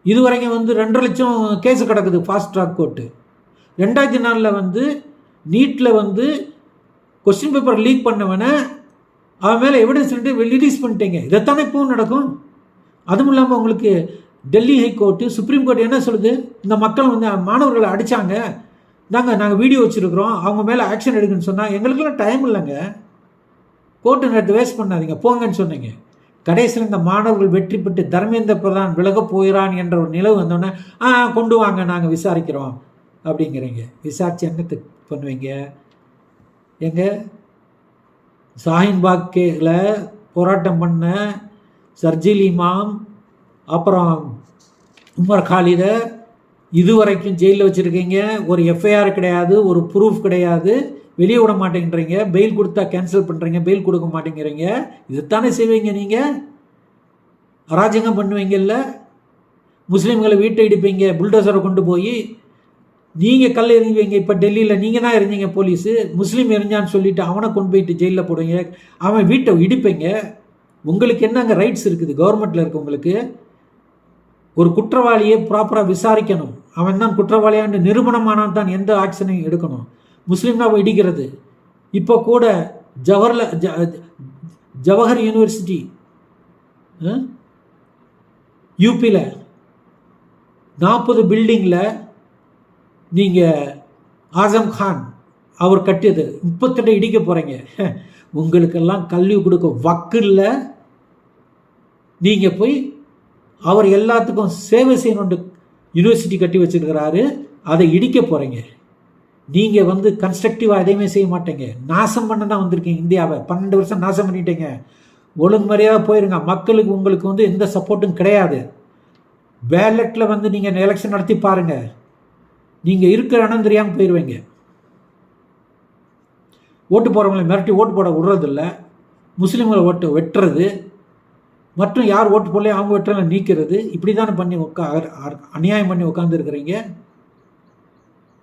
இதுவரைக்கும் 2.5 லட்சம் கேஸு கிடக்குது ஃபாஸ்ட் ட்ராக் கோர்ட்டு. 2004 நீட்டில் கொஸ்டின் பேப்பர் லீக் பண்ணவனை அவன் மேலே எவிடன்ஸ் ரிலீஸ் பண்ணிட்டீங்க. இதைத்தானே இப்போவும் நடக்கும். அதுவும் இல்லாமல் உங்களுக்கு டெல்லி ஹைகோர்ட்டு, சுப்ரீம் கோர்ட் என்ன சொல்லுது? இந்த மக்கள் வந்து மாணவர்களை அடித்தாங்க, நாங்கள் வீடியோ வச்சுருக்குறோம், அவங்க மேலே ஆக்ஷன் எடுக்குன்னு சொன்னால் எங்களுக்கெல்லாம் டைம் இல்லைங்க, கோர்ட்டு நேரத்தை வேஸ்ட் பண்ணாதீங்க, போங்கன்னு சொன்னீங்க. கடைசியில் இந்த மாணவர்கள் வெற்றி பெற்று தர்மேந்திர பிரதான் விலகப் போகிறான் என்ற ஒரு நிலவு வந்தோடனே கொண்டு வாங்க, நாங்கள் விசாரிக்கிறோம் அப்படிங்கிறீங்க. விசாரித்து என்னத்தை பண்ணுவீங்க? எங்க ஷாஹீன் பாக்கில் போராட்டம் பண்ண சர்ஜில் இமாம், அப்புறம் உமர் காலிதை இதுவரைக்கும் ஜெயிலில் வச்சுருக்கீங்க. ஒரு எஃப்ஐஆர் கிடையாது, ஒரு ப்ரூஃப் கிடையாது, வெளியே விட மாட்டேங்கிறீங்க. பெயில் கொடுத்தா கேன்சல் பண்ணுறீங்க, பெயில் கொடுக்க மாட்டேங்கிறீங்க. இதுதானே செய்வீங்க நீங்கள்? அராஜகம் பண்ணுவீங்கல்ல, முஸ்லீம்களை வீட்டை இடிப்பீங்க, புல்டோசரை கொண்டு போய் நீங்கள் கல் எறிஞ்சுவீங்க. இப்போ டெல்லியில் நீங்கள் தான் எறிஞ்சிங்க, போலீஸு முஸ்லீம் எறிஞ்சான்னு சொல்லிவிட்டு அவனை கொண்டு போயிட்டு ஜெயிலில் போடுவீங்க, அவன் வீட்டை இடிப்பீங்க. உங்களுக்கு என்னங்க ரைட்ஸ் இருக்குது கவர்மெண்ட்டில் இருக்கவங்களுக்கு? ஒரு குற்றவாளியை ப்ராப்பராக விசாரிக்கணும், அவன் தான் குற்றவாளியான்னு நிரூபணமானால் தான் எந்த ஆக்ஷனையும் எடுக்கணும். முஸ்லீம்னா இடிக்கிறது. இப்போ கூட ஜவஹர் யூனிவர்சிட்டி யூபியில் 40 பில்டிங்கில் நீங்கள் ஆசம் கான் அவர் கட்டியது 38 இடிக்க போகிறீங்க. உங்களுக்கெல்லாம் கல்வி கொடுக்க வக்கு இல்லை. நீங்கள் போய் அவர் எல்லாத்துக்கும் சேவை செய்யணுன்னு யூனிவர்சிட்டி கட்டி வச்சுருக்கிறாரு, அதை இடிக்க போகிறீங்க. நீங்கள் வந்து கன்ஸ்ட்ரக்டிவாக எதையுமே செய்ய மாட்டீங்க, நாசம் பண்ண தான் வந்திருக்கீங்க. இந்தியாவை 12 வருஷம் நாசம் பண்ணிட்டீங்க. ஒழுங்கு முறையாக போயிருங்க. மக்களுக்கு உங்களுக்கு வந்து எந்த சப்போர்ட்டும் கிடையாது. பேலட்டில் வந்து நீங்கள் எலெக்ஷன் நடத்தி பாருங்கள், நீங்கள் இருக்கிற இடம் தெரியாமல் போயிடுவீங்க. ஓட்டு போகிறவங்களை மிரட்டி ஓட்டு போட விடுறதில்ல, முஸ்லீம்களை ஓட்டு வெட்டுறது, மற்றும் யார் ஓட்டு போடலையோ அவங்க வெட்டுறதை நீக்கிறது, இப்படி தானே பண்ணி அநியாயம் பண்ணி உட்காந்துருக்குறீங்க.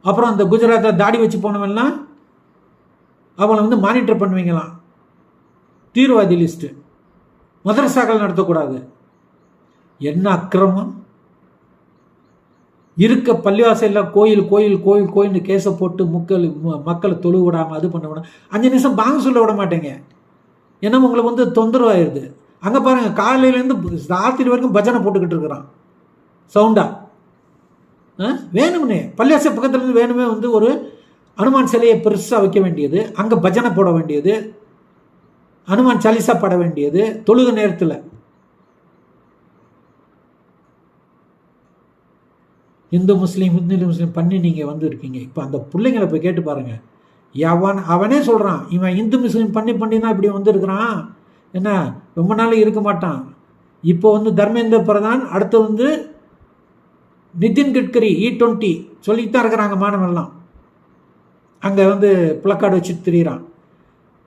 அப்புறம் அந்த குஜராத்தில் தாடி வச்சு போனவெல்லாம் அவளை வந்து மானிட்டர் பண்ணுவீங்களாம், தீவிரவாதி லிஸ்ட்டு. மதரசாக்கள் நடத்தக்கூடாது. என்ன அக்கிரமம்! இருக்க பள்ளிவாசலில் கோயில் கோயில் கோயில் கோயில்னு கேஸை போட்டு மக்களை தொழு விடாமல் அது பண்ண விடாமல் 5 நிமிஷம் பாங்க சொல்ல விட மாட்டேங்க. ஏன்னா உங்களுக்கு வந்து தொந்தரவாயிருது. அங்கே பாருங்கள், காலையிலேருந்து ராத்திரி வரைக்கும் பஜனை போட்டுக்கிட்டு இருக்கிறான் சவுண்டா. வேணும்னே பள்ளிவாசல் பக்கத்துலேருந்து வேணுமே வந்து ஒரு அனுமான் சிலையை பெருசாக வைக்க வேண்டியது, அங்கே பஜனை போட வேண்டியது, அனுமான் சாலிசா பாட வேண்டியது தொழுக நேரத்தில். இந்து முஸ்லீம் பண்ணி நீங்கள் வந்து இருக்கீங்க. இப்போ அந்த பிள்ளைங்களை போய் கேட்டு பாருங்கள். அவனே சொல்கிறான், இவன் இந்து முஸ்லீம் பண்ணி தான் இப்படி வந்துருக்கிறான், என்ன ரொம்ப நாள் இருக்க மாட்டான். இப்போ வந்து தர்மேந்திர பிரதான், அடுத்து வந்து நிதின் கட்கரி E20 சொல்லித்தான் இருக்கிறாங்க மாணவர்கள்லாம். அங்கே வந்து பிளக்கார்டு வச்சுட்டு திரியிறான்.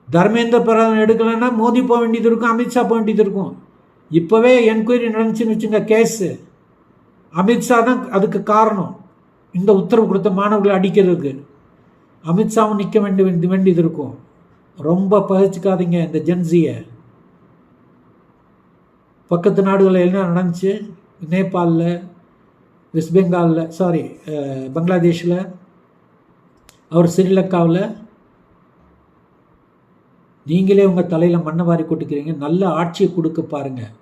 தர்மேந்திர பிரதான் எடுக்கலைன்னா மோடி போக வேண்டியது இருக்கும், அமித்ஷா போக வேண்டியது இருக்கும். இப்போவே என்கொயரி நடந்துச்சுன்னு வச்சுங்க, கேஸு. அமித்ஷா தான் அதுக்கு காரணம், இந்த உத்தரவு கொடுத்த மாணவர்களை அடிக்கிறதுக்கு. அமித்ஷாவும் நிற்க வேண்டியது இருக்கும். ரொம்ப பகிச்சுக்காதீங்க இந்த ஜென்சியை. பக்கத்து நாடுகளில் என்ன நடந்துச்சு, நேபாளில், வெஸ்ட் பெங்காலில், பங்களாதேஷில், அவர் ஸ்ரீலங்காவில். நீங்களே உங்கள் தலையில் மண்ணை வாரி கொட்டுக்கிறீங்க. நல்ல ஆட்சியை கொடுக்க பாருங்கள்.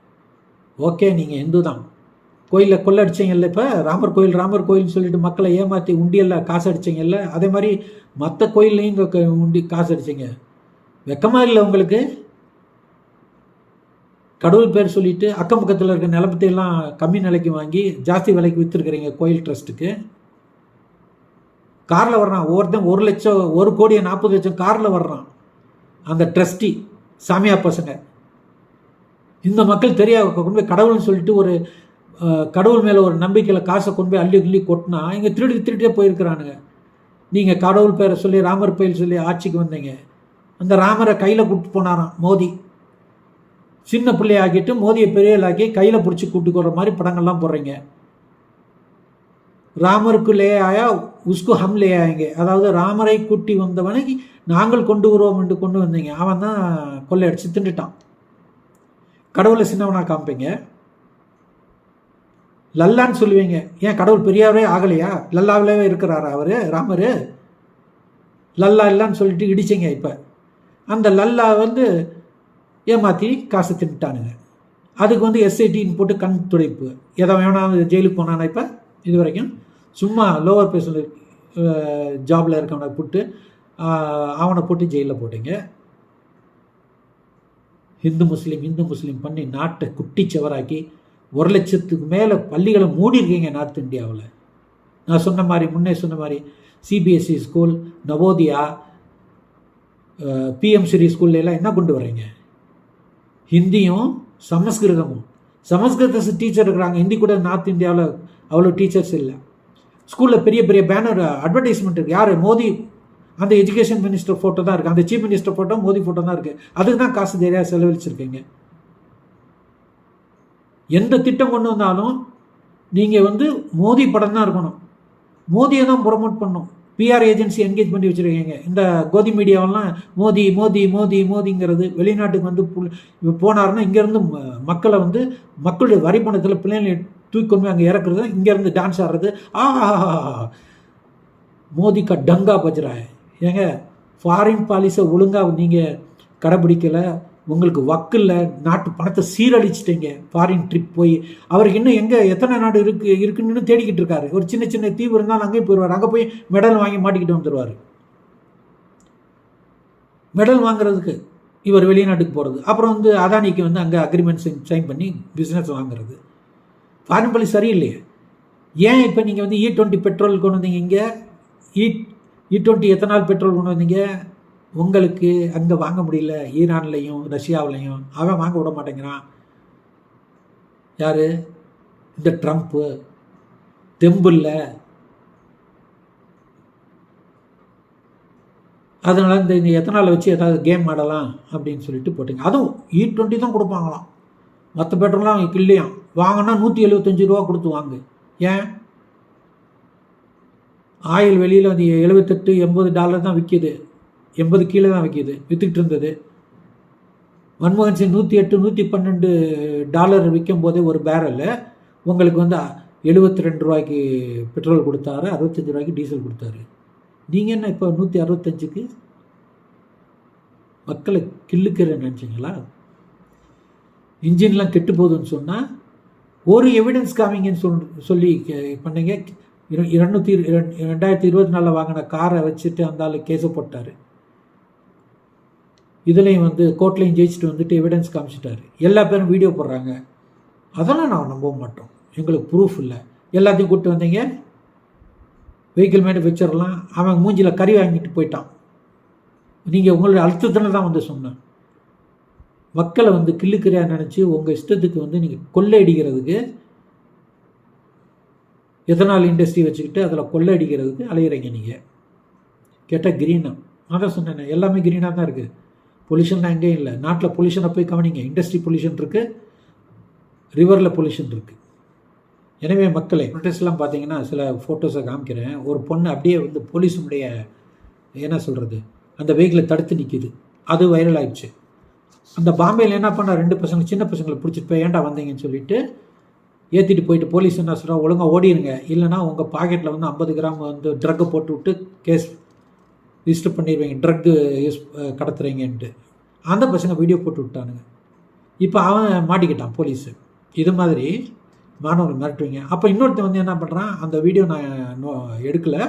ஓகே, நீங்கள் இந்து தான், கோயிலில் கொள்ளடிச்சிங்கல்ல, இப்போ ராமர் கோயில்னு சொல்லிட்டு மக்களை ஏமாற்றி உண்டியலில் காசு அடிச்சிங்கல்ல, அதே மாதிரி மற்ற கோயில்லையும் இங்கே உண்டி காசு அடிச்சிங்க. வெக்கமாக இல்லை உங்களுக்கு? கடவுள் பேர் சொல்லிவிட்டு அக்கம் பக்கத்தில் இருக்க நிலப்பத்தையெல்லாம் கம்மி நிலைக்கு வாங்கி ஜாஸ்தி விலைக்கு விற்றுருக்குறீங்க கோயில் ட்ரஸ்ட்டுக்கு. காரில் வர்றான் ஒவ்வொருத்தன் 1 லட்சம் 1 கோடி 40 லட்சம் காரில் வர்றான் அந்த ட்ரஸ்டி சாமியா பசங்க. இந்த மக்கள் தெரியாது கொண்டு போய் கடவுள்னு சொல்லிட்டு ஒரு கடவுள் மேலே ஒரு நம்பிக்கையில் காசை கொண்டு போய் அள்ளி கொட்டினா இங்கே திருடிட்டே போயிருக்கிறானுங்க. நீங்கள் கடவுள் பேரை சொல்லி ராமர் பேர் சொல்லி ஆட்சிக்கு வந்தீங்க. அந்த ராமரை கையில் கூப்பிட்டு போனாராம் மோடி. சின்ன பிள்ளையாக்கிட்டு மோதியை பெரியலாக்கி கையில் பிடிச்சி கூப்பிட்டு போகிற மாதிரி படங்கள்லாம் போடுறீங்க. ராமருக்கு லே ஆயா உஸ்கு ஹம் லே ஆயங்க, அதாவது ராமரை கூட்டி வந்தவனை நாங்கள் கொண்டு வருவோம் என்று கொண்டு வந்தீங்க. அவன் தான் கொள்ளையடிச்சு திண்டுட்டான். கடவுளை சின்னவனாக காமிப்பீங்க, லல்லான்னு சொல்லுவீங்க. ஏன் கடவுள் பெரியாரே ஆகலையா? லல்லாவிலே இருக்கிறாரா அவர் ராமர்? லல்லா இல்லான்னு சொல்லிட்டு இடிச்சிங்க. இப்போ அந்த லல்லா வந்து ஏமாற்றி காசு தின்ட்டானுங்க. அதுக்கு வந்து எஸ்ஐடின்னு போட்டு கண் துடைப்பு. எதை வேணாலும் ஜெயிலுக்கு போனானா இப்போ இது வரைக்கும் சும்மா லோவர் பேஸில் ஜாபில் இருக்கவனை போட்டு அவனை போட்டு ஜெயிலில் போட்டீங்க. இந்து முஸ்லீம் பண்ணி நாட்டை குட்டிச்சவராக்கி 1,00,000க்கு மேலே பள்ளிகளை மூடிருக்கீங்க நார்த் இந்தியாவில். நான் சொன்ன மாதிரி முன்னே சொன்ன மாதிரி சிபிஎஸ்சி ஸ்கூல், நவோதியா, பிஎம்சிரி ஸ்கூல்லாம் என்ன கொண்டு வர்றீங்க? ஹிந்தியும் சமஸ்கிருதமும். சமஸ்கிருத டீச்சர் இருக்கிறாங்க, ஹிந்தி கூட நார்த் இந்தியாவில் அவ்வளோ டீச்சர்ஸ் இல்லை. ஸ்கூலில் பெரிய பெரிய பேனர் அட்வர்டைஸ்மெண்ட் இருக்குது. யார்? மோடி. அந்த எஜுகேஷன் மினிஸ்டர் ஃபோட்டோ தான் இருக்குது, அந்த chief minister photo Modi photo தான் இருக்குது. அதுக்கு தான் காசு நிறையா செலவழிச்சிருக்கீங்க. எந்த திட்டம் கொண்டு வந்தாலும் நீங்கள் வந்து மோடி படம் தான் இருக்கணும், மோதியை தான் ப்ரொமோட் பண்ணணும். பிஆர் ஏஜென்சி என்கேஜ் பண்ணி வச்சுருக்கீங்க. இந்த கோதி மீடியாவெல்லாம் மோதி மோதி மோதி மோதிங்கிறது. வெளிநாட்டுக்கு வந்து போனாருன்னா இங்கேருந்து மக்களை வந்து மக்களுடைய வரி பணத்தில் பிள்ளைங்களை தூக்கி கொண்டு அங்கே இறக்குறது, இங்கேருந்து டான்ஸ் ஆடுறது. மோதி கா டங்கா பஜ்ராய். ஏங்க, ஃபாரின் பாலிசியை ஒழுங்காக நீங்கள் கடைப்பிடிக்கலை, உங்களுக்கு வக்கில் நாட்டு பணத்தை சீரழிச்சிட்டீங்க. ஃபாரின் ட்ரிப் போய் அவருக்கு இன்னும் எங்கே எத்தனை நாடு இருக்குன்னு தேடிக்கிட்டு இருக்காரு. ஒரு சின்ன சின்ன தீவு இருந்தாலும் அங்கேயும் போயிடுவார். அங்கே போய் மெடல் வாங்கி மாட்டிக்கிட்டு வந்துடுவார். மெடல் வாங்குறதுக்கு இவர் வெளிநாட்டுக்கு போகிறது. அப்புறம் வந்து அதானிக்கு வந்து அங்கே அக்ரிமெண்ட் சைன் பண்ணி பிஸ்னஸ் வாங்குறது. ஃபாரின் பாலிசி சரியில்லையே. ஏன் இப்போ நீங்கள் வந்து E20 பெட்ரோல் கொண்டு வந்தீங்க, இங்கே E20 எத்தனால் பெட்ரோல் கொண்டு வந்தீங்க? உங்களுக்கு அங்கே வாங்க முடியல. ஈரான்லையும் ரஷ்யாவிலையும் அவன் வாங்க விட மாட்டேங்கிறான். யார்? இந்த ட்ரம்ப்பு. தெம்பில்ல. அதனால் இந்த எத்தனால் வச்சு ஏதாவது கேம் ஆடலாம் அப்படின்னு சொல்லிட்டு போட்டிங்க. அதுவும் E20 தான் கொடுப்பாங்களாம், மற்ற பெட்ரோல்லாம் இல்லையாம். வாங்கினா 175 ரூபா கொடுத்து வாங்கு. ஏன்? ஆயில் வெளியில் வந்து $78-80 தான் விற்கிது, 80 கீழே தான் விற்றுக்கிட்டு இருந்தது. மன்மோகன் சிங் 108-112 விற்கும் போதே ஒரு பேரல் உங்களுக்கு வந்து 72 ரூபாய்க்கு பெட்ரோல் கொடுத்தாரு, 65 ரூபாய்க்கு டீசல் கொடுத்தாரு. நீங்கள் என்ன இப்போ 165க்கு மக்களை கிள்ளுக்கிறேன்னு நினச்சிங்களா? இன்ஜின்லாம் கெட்டு போகுதுன்னு சொன்னால் ஒரு எவிடன்ஸ் காமிங்கன்னு சொல்லி பண்ணீங்க. 2024 வாங்கின காரை வச்சுட்டு அந்த ஆள் கேஸை போட்டார். இதுலேயும் வந்து கோர்ட்லேயும் ஜெயிச்சுட்டு வந்துட்டு எவிடன்ஸ் காமிச்சிட்டாரு. எல்லா பேரும் வீடியோ போடுறாங்க. அதெல்லாம் நான் நம்ப மாட்டோம், எங்களுக்கு ப்ரூஃப் இல்லை. எல்லாத்தையும் கூப்பிட்டு வந்தீங்க. வெஹிக்கிள் மேனுஃபேக்சர்லாம் அவன் மூஞ்சியில் கறி வாங்கிட்டு போயிட்டான். நீங்கள் உங்களுடைய அழுத்தத்தில் தான் வந்து சொன்னேன். மக்களை வந்து கிள்ளுக்கிறியா நினச்சி உங்கள் இஷ்டத்துக்கு வந்து நீங்கள் கொள்ளையடிக்கிறதுக்கு, எத்தனால் இண்டஸ்ட்ரி வச்சுக்கிட்டு அதில் கொள்ளையடிக்கிறதுக்கு அலையிறீங்க. நீங்கள் கேட்டால் கிரீனாக, நான் தான் சொன்னேன், எல்லாமே கிரீனாக தான் இருக்குது. பொல்யூஷன்லாம் எங்கேயும் இல்லை. நாட்டில் பொல்யூஷனை போய் கவனிங்க. இண்டஸ்ட்ரி பொல்யூஷன் இருக்குது, ரிவரில் பொல்யூஷன் இருக்குது. எனவே மக்களை ப்ரொட்டஸ்ட்லாம் பார்த்தீங்கன்னா சில ஃபோட்டோஸை காமிக்கிறேன். ஒரு பொண்ணு அப்படியே வந்து போலீஸுடைய என்ன சொல்கிறது அந்த வெஹிக்கிளை தடுத்து நிற்கிது. அது வைரல் ஆகிடுச்சு. அந்த பாம்பேயில் என்ன பண்ணால் 2 பசங்க சின்ன பசங்களை பிடிச்சிட்டு போய் ஏன்டா வந்தீங்கன்னு சொல்லிட்டு ஏற்றிட்டு போயிட்டு போலீஸ் என்ன சொல்கிறா, ஒழுங்காக ஓடிடுங்க, இல்லைனா உங்கள் பாக்கெட்டில் வந்து 50 கிராம் வந்து ட்ரக்கை போட்டு விட்டு கேஸ் ரிஜிஸ்டர் பண்ணிடுவீங்க, ட்ரக்கு யூஸ் கடத்துறீங்கன்ட்டு. அந்த பசங்க வீடியோ போட்டு விட்டானுங்க. இப்போ அவன் மாட்டிக்கிட்டான் போலீஸு. இது மாதிரி மாணவர்கள் மிரட்டுவீங்க. அப்போ இன்னொருத்தன் வந்து என்ன பண்ணுறான், அந்த வீடியோ நான் எடுக்கலை,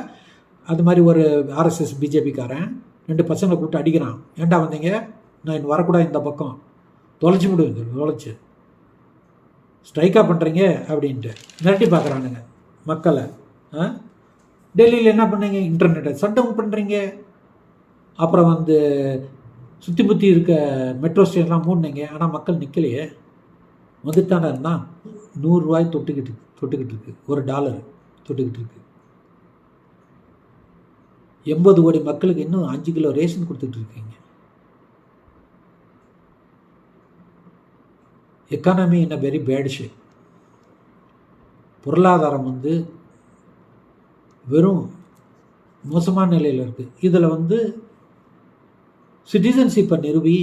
அது மாதிரி ஒரு ஆர்எஸ்எஸ் பிஜேபிக்காரன் 2 பசங்களை கூப்பிட்டு அடிக்கிறான். ஏன்டா வந்தீங்க, நான் இன்னும் வரக்கூடாது, இந்த பக்கம் தொலைச்சி விடுவேன், தொலைச்சி ஸ்ட்ரைக்காக பண்ணுறீங்க அப்படின்ட்டு மிரட்டி பார்க்குறானுங்க மக்களை. டெல்லியில் என்ன பண்ணீங்க, இன்டர்நெட்டை சட்டம் பண்ணுறீங்க. அப்புறம் வந்து சுற்றி புற்றி இருக்க மெட்ரோ ஸ்டேஷன்லாம் மூடினீங்க. ஆனால் மக்கள் நிற்கலையே, வந்துட்டானே இருந்தால் 100 ரூபாய் தொட்டுக்கிட்டு இருக்கு, $1 தொட்டுக்கிட்டு இருக்கு. 80 கோடி மக்களுக்கு இன்னும் 5 கிலோ ரேஷன் கொடுத்துட்டு இருக்கீங்க. Economy in a very bad shape. பொருளாதாரம் வந்து வெறும் மோசமான நிலையில் இருக்குது. இதில் வந்து சிட்டிசன்ஷிப்பை நிறுவி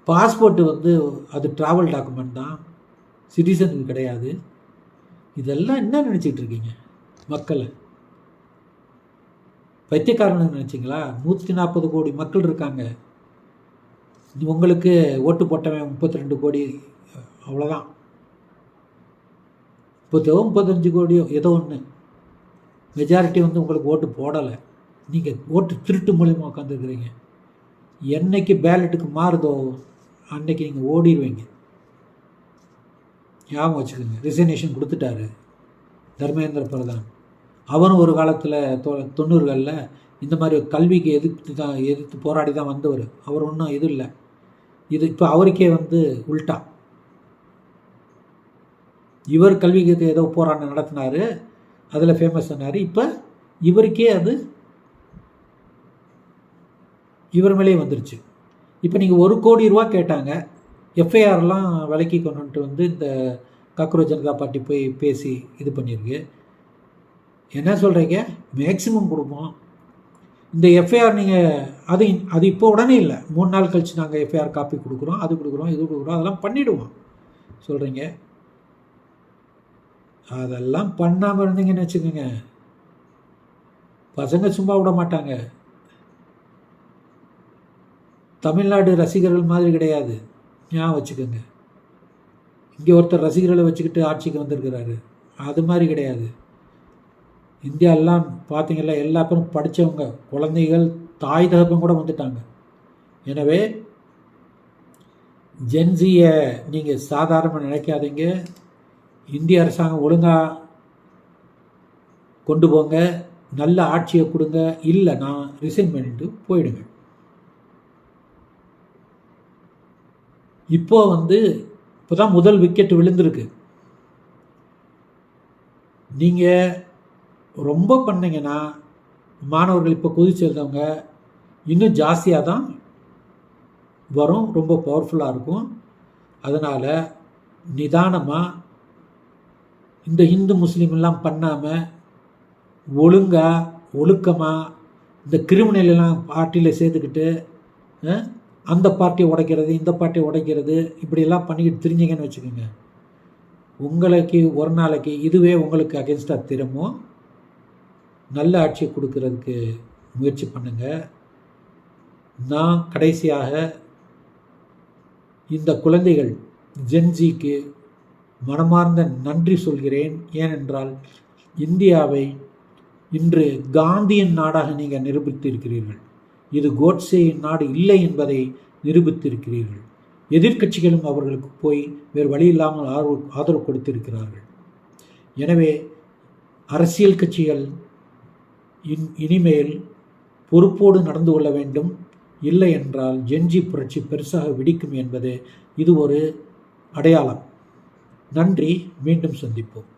பாஸ்போர்ட்டு வந்து அது ட்ராவல் டாக்குமெண்ட் தான், சிட்டிசனுக்கு கிடையாது. இதெல்லாம் என்ன நினச்சிக்கிட்டு இருக்கீங்க மக்களை? பைத்தியக்காரன்னு நினச்சிங்களா? 140 கோடி மக்கள் இருக்காங்க. உங்களுக்கு ஓட்டு போட்டவன் 32 கோடி, அவ்வளோதான். 35 கோடியோ ஏதோ ஒன்று. மெஜாரிட்டி வந்து உங்களுக்கு ஓட்டு போடலை. நீங்கள் ஓட்டு திருட்டு மூலியமாக உட்காந்துருக்குறீங்க. என்னைக்கு பேலட்டுக்கு மாறுதோ அன்னைக்கு நீங்கள் ஓடிடுவீங்க. ஞாபகம் வச்சுக்கோங்க. ரிசைனேஷன் கொடுத்துட்டாரு தர்மேந்திர பிரதான். அவரும் ஒரு காலத்தில் 90களில் இந்த மாதிரி கல்விக்கு எதிர்த்து போராடி தான் வந்தவர். அவர் ஒன்றும் இது இல்லை. இது இப்போ அவருக்கே வந்து உல்ட்டா. இவர் கல்விக்கு ஏதோ போராட்டம் நடத்தினார், அதில் ஃபேமஸ் ஆனார். இப்போ இவருக்கே அது இவர் மேலேயே வந்துருச்சு. இப்போ நீங்கள் 1 கோடி ரூபா கேட்டாங்க. எஃப்ஐஆர்லாம் விலைக்கு கொண்டுட்டு வந்து இந்த காக்ரோச் ஜனதா பார்ட்டி போய் பேசி இது பண்ணியிருக்கு. என்ன சொல்கிறீங்க? மேக்சிமம் கொடுப்போம். இந்த எஃப்ஐஆர் நீங்கள் அது இப்போ உடனே இல்லை, 3 நாள் கழித்து நாங்கள் எஃப்ஐஆர் காப்பி கொடுக்குறோம், அது கொடுக்குறோம், இது கொடுக்குறோம், அதெல்லாம் பண்ணிவிடுவோம் சொல்கிறீங்க. அதெல்லாம் பண்ணாமல் இருந்தீங்கன்னு வச்சுக்கோங்க, பசங்க சும்மா விட மாட்டாங்க. தமிழ்நாடு ரசிகர்கள் மாதிரி கிடையாது, ஞாபகம் வச்சுக்கோங்க. இங்கே ஒருத்தர் ரசிகர்களை வச்சுக்கிட்டு ஆட்சிக்கு வந்திருக்கிறாரு, அது மாதிரி கிடையாது. இந்தியாவெல்லாம் பார்த்தீங்களா, எல்லா பேரும் படித்தவங்க, குழந்தைகள், தாய் தகப்பன் கூட வந்துட்டாங்க. எனவே ஜென்சியை நீங்கள் சாதாரணமாக நினைக்காதீங்க. இந்திய அரசாங்கம் ஒழுங்காக கொண்டு போங்க, நல்ல ஆட்சியை கொடுங்க. இல்லை நான் ரிசைன் பண்ணிட்டு போயிடுங்க. இப்போ தான் முதல் விக்கெட் விழுந்திருக்கு. நீங்கள் ரொம்ப பண்ணிங்கன்னா மாணவர்கள் இப்போ கொதிச்செழுந்தவங்க இன்னும் ஜாஸ்தியாக தான் வரும், ரொம்ப பவர்ஃபுல்லாக இருக்கும். அதனால் நிதானமாக இந்த இந்து முஸ்லீம்லாம் பண்ணாமல் ஒழுங்காக ஒழுக்கமாக இந்த கிரிமினலெல்லாம் பார்ட்டியில் சேர்த்துக்கிட்டு அந்த பார்ட்டியை உடைக்கிறது, இந்த பார்ட்டியை உடைக்கிறது, இப்படியெல்லாம் பண்ணிக்கிட்டு திரிஞ்சிங்கன்னு வச்சுக்கோங்க, உங்களுக்கு ஒரு நாளைக்கு இதுவே உங்களுக்கு அகென்ஸ்டாக திரும்பும். நல்ல ஆட்சியை கொடுக்கறதுக்கு முயற்சி பண்ணுங்கள். நான் கடைசியாக இந்த குழந்தைகள் ஜென்சிக்கு மனமார்ந்த நன்றி சொல்கிறேன். ஏனென்றால் இந்தியாவை இன்று காந்தியின் நாடாக நீங்கள் நிரூபித்திருக்கிறீர்கள். இது கோட்சேயின் நாடு இல்லை என்பதை நிரூபித்திருக்கிறீர்கள். எதிர்க்கட்சிகளும் அவர்களுக்கு போய் வேறு வழி இல்லாமல் ஆதரவு கொடுத்திருக்கிறார்கள். எனவே அரசியல் கட்சிகள் இனிமேல் பொறுப்போடு நடந்து கொள்ள வேண்டும். இல்லை என்றால் ஜென்ஜி புரட்சி பெருசாக வெடிக்கும் என்பது இது ஒரு அடையாளம். நன்றி, மீண்டும் சந்திப்போம்.